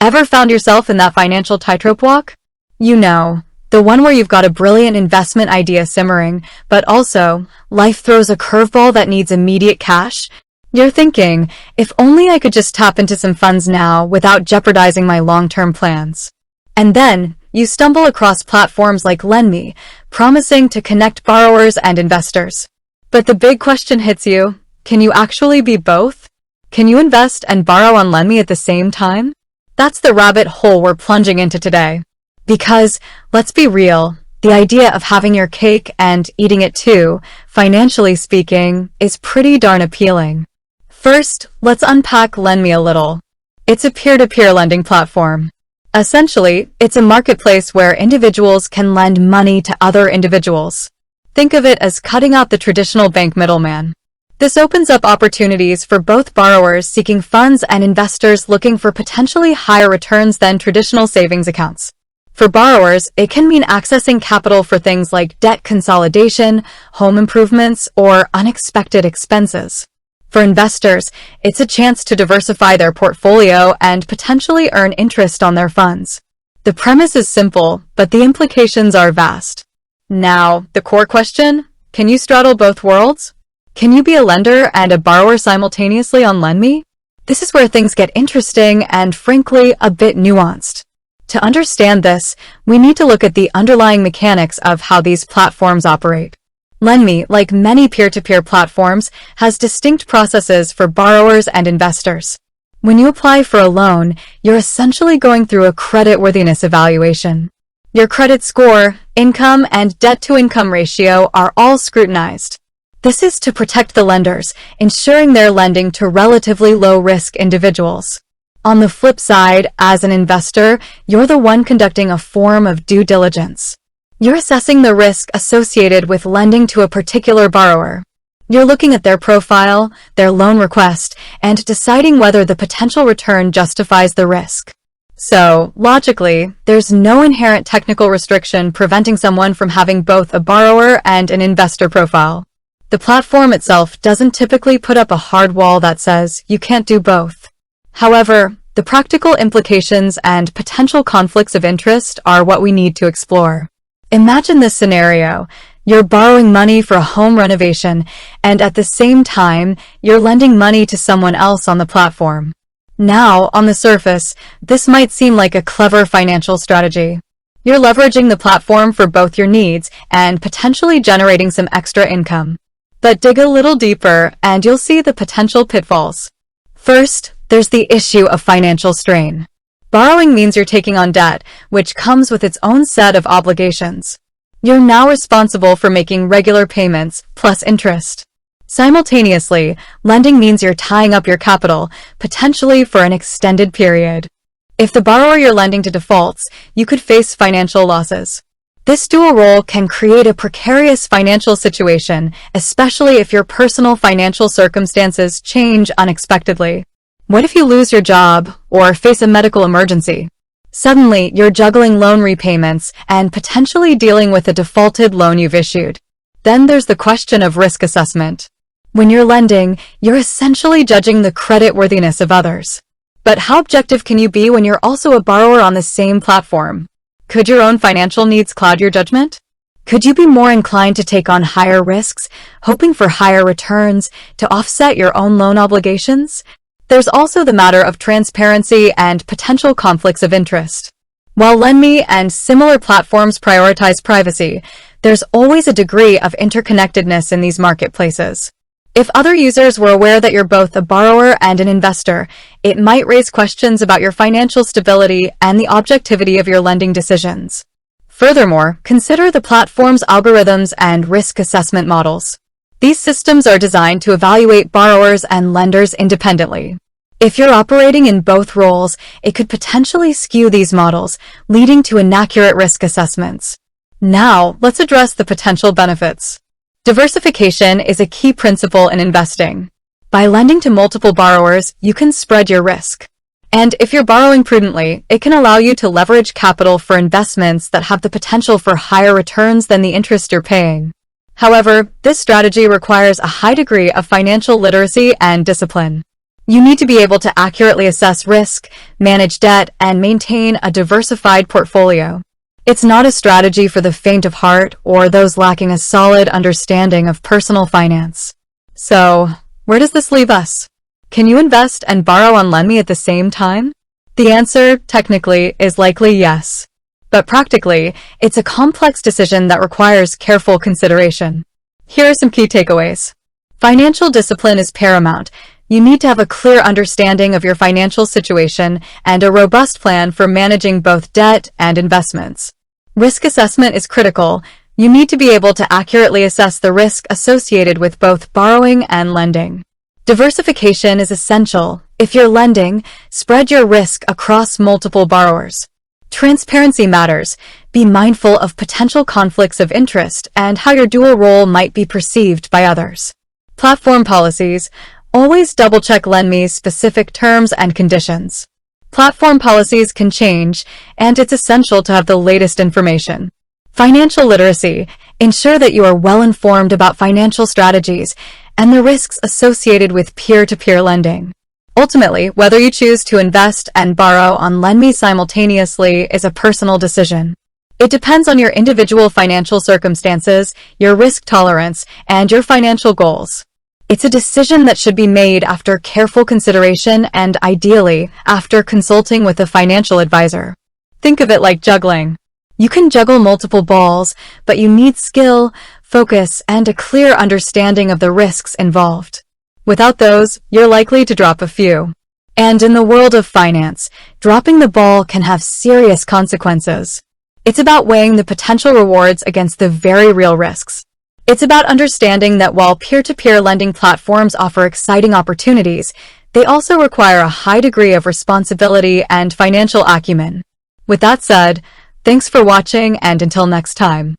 Ever found yourself in that financial tightrope walk? You know, the one where you've got a brilliant investment idea simmering, but also, life throws a curveball that needs immediate cash. You're thinking, if only I could just tap into some funds now without jeopardizing my long-term plans. And then, you stumble across platforms like Lenme, promising to connect borrowers and investors. But the big question hits you, can you actually be both? Can you invest and borrow on Lenme at the same time? That's the rabbit hole we're plunging into today. Because, let's be real, the idea of having your cake and eating it too, financially speaking, is pretty darn appealing. First, let's unpack Lenme a little. It's a peer-to-peer lending platform. Essentially, it's a marketplace where individuals can lend money to other individuals. Think of it as cutting out the traditional bank middleman. This opens up opportunities for both borrowers seeking funds and investors looking for potentially higher returns than traditional savings accounts. For borrowers, it can mean accessing capital for things like debt consolidation, home improvements, or unexpected expenses. For investors, it's a chance to diversify their portfolio and potentially earn interest on their funds. The premise is simple, but the implications are vast. Now, the core question, can you straddle both worlds? Can you be a lender and a borrower simultaneously on Lenme? This is where things get interesting and, frankly, a bit nuanced. To understand this, we need to look at the underlying mechanics of how these platforms operate. Lenme, like many peer-to-peer platforms, has distinct processes for borrowers and investors. When you apply for a loan, you're essentially going through a creditworthiness evaluation. Your credit score, income, and debt-to-income ratio are all scrutinized. This is to protect the lenders, ensuring they're lending to relatively low-risk individuals. On the flip side, as an investor, you're the one conducting a form of due diligence. You're assessing the risk associated with lending to a particular borrower. You're looking at their profile, their loan request, and deciding whether the potential return justifies the risk. So, logically, there's no inherent technical restriction preventing someone from having both a borrower and an investor profile. The platform itself doesn't typically put up a hard wall that says you can't do both. However, the practical implications and potential conflicts of interest are what we need to explore. Imagine this scenario. You're borrowing money for a home renovation, and at the same time, you're lending money to someone else on the platform. Now, on the surface, this might seem like a clever financial strategy. You're leveraging the platform for both your needs and potentially generating some extra income. But dig a little deeper, and you'll see the potential pitfalls. First, there's the issue of financial strain. Borrowing means you're taking on debt, which comes with its own set of obligations. You're now responsible for making regular payments, plus interest. Simultaneously, lending means you're tying up your capital, potentially for an extended period. If the borrower you're lending to defaults, you could face financial losses. This dual role can create a precarious financial situation, especially if your personal financial circumstances change unexpectedly. What if you lose your job or face a medical emergency? Suddenly, you're juggling loan repayments and potentially dealing with a defaulted loan you've issued. Then there's the question of risk assessment. When you're lending, you're essentially judging the creditworthiness of others. But how objective can you be when you're also a borrower on the same platform? Could your own financial needs cloud your judgment? Could you be more inclined to take on higher risks, hoping for higher returns to offset your own loan obligations? There's also the matter of transparency and potential conflicts of interest. While Lenme and similar platforms prioritize privacy, there's always a degree of interconnectedness in these marketplaces. If other users were aware that you're both a borrower and an investor, it might raise questions about your financial stability and the objectivity of your lending decisions. Furthermore, consider the platform's algorithms and risk assessment models. These systems are designed to evaluate borrowers and lenders independently. If you're operating in both roles, it could potentially skew these models, leading to inaccurate risk assessments. Now, let's address the potential benefits. Diversification is a key principle in investing. By lending to multiple borrowers, you can spread your risk. And if you're borrowing prudently, it can allow you to leverage capital for investments that have the potential for higher returns than the interest you're paying. However, this strategy requires a high degree of financial literacy and discipline. You need to be able to accurately assess risk, manage debt, and maintain a diversified portfolio. It's not a strategy for the faint of heart or those lacking a solid understanding of personal finance. So, where does this leave us? Can you invest and borrow on Lenme at the same time? The answer, technically, is likely yes. But practically, it's a complex decision that requires careful consideration. Here are some key takeaways. Financial discipline is paramount. You need to have a clear understanding of your financial situation and a robust plan for managing both debt and investments. Risk assessment is critical. You need to be able to accurately assess the risk associated with both borrowing and lending. Diversification is essential. If you're lending, spread your risk across multiple borrowers. Transparency matters. Be mindful of potential conflicts of interest and how your dual role might be perceived by others. Platform policies. Always double-check Lenme's specific terms and conditions. Platform policies can change, and it's essential to have the latest information. Financial literacy. Ensure that you are well informed about financial strategies and the risks associated with peer-to-peer lending. Ultimately, whether you choose to invest and borrow on Lenme simultaneously is a personal decision. It depends on your individual financial circumstances, your risk tolerance, and your financial goals. It's a decision that should be made after careful consideration and, ideally, after consulting with a financial advisor. Think of it like juggling. You can juggle multiple balls, but you need skill, focus, and a clear understanding of the risks involved. Without those, you're likely to drop a few. And in the world of finance, dropping the ball can have serious consequences. It's about weighing the potential rewards against the very real risks. It's about understanding that while peer-to-peer lending platforms offer exciting opportunities, they also require a high degree of responsibility and financial acumen. With that said, thanks for watching, and until next time.